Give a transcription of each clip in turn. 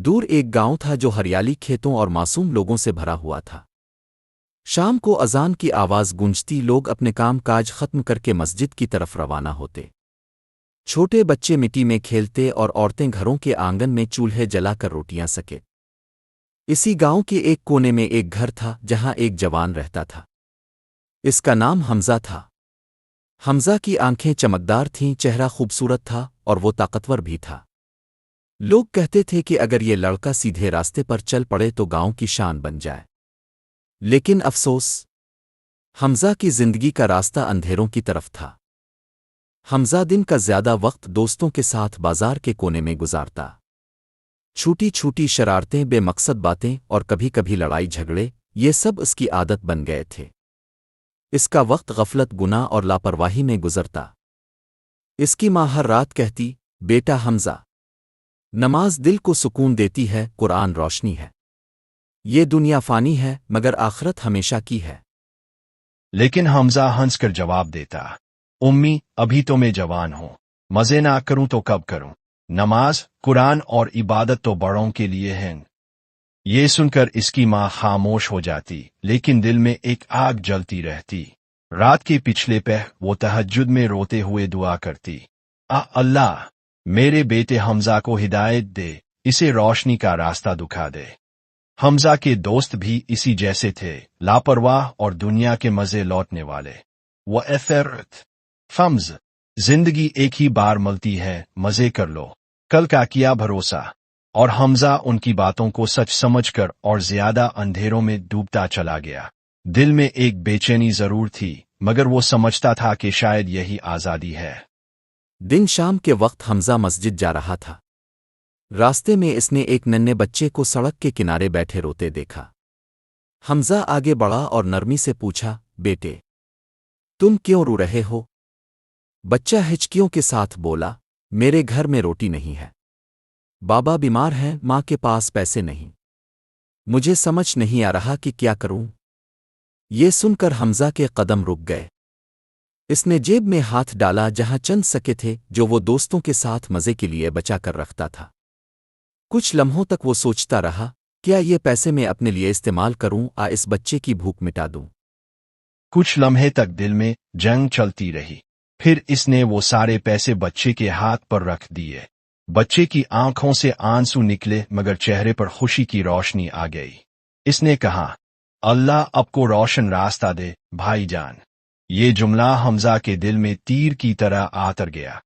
دور ایک گاؤں تھا جو ہریالی کھیتوں اور معصوم لوگوں سے بھرا ہوا تھا۔ شام کو اذان کی آواز گونجتی، لوگ اپنے کام کاج ختم کر کے مسجد کی طرف روانہ ہوتے۔ چھوٹے بچے مٹی میں کھیلتے اور عورتیں گھروں کے آنگن میں چولہے جلا کر روٹیاں سکے۔ اسی گاؤں کے ایک کونے میں ایک گھر تھا جہاں ایک جوان رہتا تھا۔ اس کا نام حمزہ تھا۔ حمزہ کی آنکھیں چمکدار تھیں، چہرہ خوبصورت تھا اور وہ طاقتور بھی تھا۔ لوگ کہتے تھے کہ اگر یہ لڑکا سیدھے راستے پر چل پڑے تو گاؤں کی شان بن جائے۔ لیکن افسوس، حمزہ کی زندگی کا راستہ اندھیروں کی طرف تھا۔ حمزہ دن کا زیادہ وقت دوستوں کے ساتھ بازار کے کونے میں گزارتا۔ چھوٹی چھوٹی شرارتیں، بے مقصد باتیں اور کبھی کبھی لڑائی جھگڑے، یہ سب اس کی عادت بن گئے تھے۔ اس کا وقت غفلت، گناہ اور لاپرواہی میں گزرتا۔ اس کی ماں ہر رات کہتی، بیٹا حمزہ، نماز دل کو سکون دیتی ہے، قرآن روشنی ہے۔ یہ دنیا فانی ہے مگر آخرت ہمیشہ کی ہے۔ لیکن حمزہ ہنس کر جواب دیتا، امی ابھی تو میں جوان ہوں، مزے نہ کروں تو کب کروں؟ نماز، قرآن اور عبادت تو بڑوں کے لیے ہیں۔ یہ سن کر اس کی ماں خاموش ہو جاتی، لیکن دل میں ایک آگ جلتی رہتی۔ رات کے پچھلے پہر وہ تہجد میں روتے ہوئے دعا کرتی، اللہ میرے بیٹے حمزہ کو ہدایت دے، اسے روشنی کا راستہ دکھا دے۔ حمزہ کے دوست بھی اسی جیسے تھے، لاپرواہ اور دنیا کے مزے لوٹنے والے۔ وہ فمز زندگی ایک ہی بار ملتی ہے، مزے کر لو، کل کا کیا بھروسہ؟ اور حمزہ ان کی باتوں کو سچ سمجھ کر اور زیادہ اندھیروں میں ڈوبتا چلا گیا۔ دل میں ایک بے چینی ضرور تھی، مگر وہ سمجھتا تھا کہ شاید یہی آزادی ہے۔ دن شام کے وقت حمزہ مسجد جا رہا تھا۔ راستے میں اس نے ایک ننھے بچے کو سڑک کے کنارے بیٹھے روتے دیکھا۔ حمزہ آگے بڑھا اور نرمی سے پوچھا، بیٹے تم کیوں رو رہے ہو؟ بچہ ہچکیوں کے ساتھ بولا، میرے گھر میں روٹی نہیں ہے، بابا بیمار ہیں، ماں کے پاس پیسے نہیں، مجھے سمجھ نہیں آ رہا کہ کیا کروں۔ یہ سن کر حمزہ کے قدم رک گئے۔ اس نے جیب میں ہاتھ ڈالا جہاں چند سکے تھے جو وہ دوستوں کے ساتھ مزے کے لیے بچا کر رکھتا تھا۔ کچھ لمحوں تک وہ سوچتا رہا، کیا یہ پیسے میں اپنے لیے استعمال کروں اس بچے کی بھوک مٹا دوں؟ کچھ لمحے تک دل میں جنگ چلتی رہی، پھر اس نے وہ سارے پیسے بچے کے ہاتھ پر رکھ دیے۔ بچے کی آنکھوں سے آنسو نکلے مگر چہرے پر خوشی کی روشنی آ گئی۔ اس نے کہا، اللہ اب کو روشن راستہ دے بھائی جان۔ یہ جملہ حمزہ کے دل میں تیر کی طرح آتر گیا۔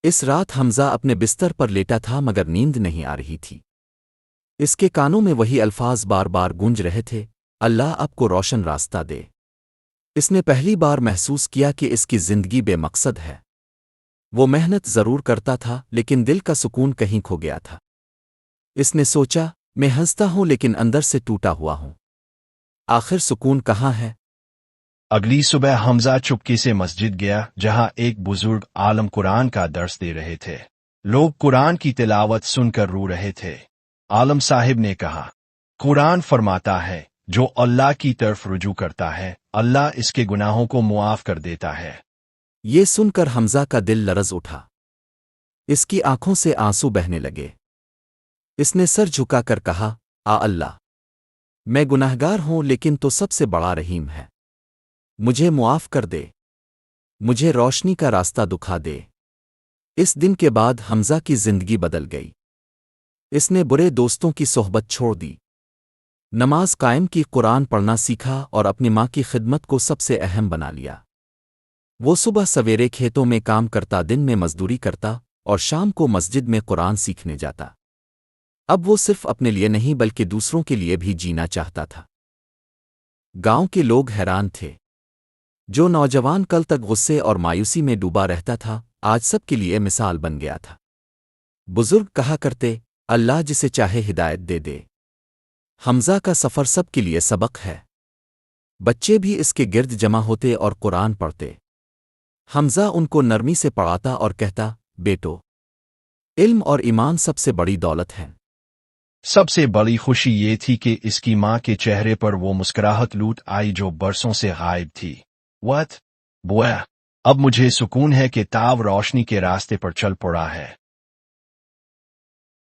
اس رات حمزہ اپنے بستر پر لیٹا تھا مگر نیند نہیں آ رہی تھی۔ اس کے کانوں میں وہی الفاظ بار بار گونج رہے تھے، اللہ اب کو روشن راستہ دے۔ اس نے پہلی بار محسوس کیا کہ اس کی زندگی بے مقصد ہے۔ وہ محنت ضرور کرتا تھا لیکن دل کا سکون کہیں کھو گیا تھا۔ اس نے سوچا، میں ہنستا ہوں لیکن اندر سے ٹوٹا ہوا ہوں، آخر سکون کہاں ہے؟ اگلی صبح حمزہ چپکے سے مسجد گیا جہاں ایک بزرگ عالم قرآن کا درس دے رہے تھے۔ لوگ قرآن کی تلاوت سن کر رو رہے تھے۔ عالم صاحب نے کہا، قرآن فرماتا ہے جو اللہ کی طرف رجوع کرتا ہے اللہ اس کے گناہوں کو معاف کر دیتا ہے۔ یہ سن کر حمزہ کا دل لرز اٹھا۔ اس کی آنکھوں سے آنسو بہنے لگے۔ اس نے سر جھکا کر کہا، اللہ میں گناہگار ہوں لیکن تو سب سے بڑا رحیم ہے، مجھے معاف کر دے، مجھے روشنی کا راستہ دکھا دے۔ اس دن کے بعد حمزہ کی زندگی بدل گئی۔ اس نے برے دوستوں کی صحبت چھوڑ دی، نماز قائم کی، قرآن پڑھنا سیکھا اور اپنی ماں کی خدمت کو سب سے اہم بنا لیا۔ وہ صبح سویرے کھیتوں میں کام کرتا، دن میں مزدوری کرتا اور شام کو مسجد میں قرآن سیکھنے جاتا۔ اب وہ صرف اپنے لیے نہیں بلکہ دوسروں کے لیے بھی جینا چاہتا تھا۔ گاؤں کے لوگ حیران تھے۔ جو نوجوان کل تک غصے اور مایوسی میں ڈوبا رہتا تھا آج سب کے لیے مثال بن گیا تھا۔ بزرگ کہا کرتے، اللہ جسے چاہے ہدایت دے دے۔ حمزہ کا سفر سب کے لیے سبق ہے۔ بچے بھی اس کے گرد جمع ہوتے اور قرآن پڑھتے۔ حمزہ ان کو نرمی سے پڑھاتا اور کہتا، بیٹو علم اور ایمان سب سے بڑی دولت ہے۔ سب سے بڑی خوشی یہ تھی کہ اس کی ماں کے چہرے پر وہ مسکراہٹ لوٹ آئی جو برسوں سے غائب تھی۔ بویا اب مجھے سکون ہے کہ تاو روشنی کے راستے پر چل پڑا ہے۔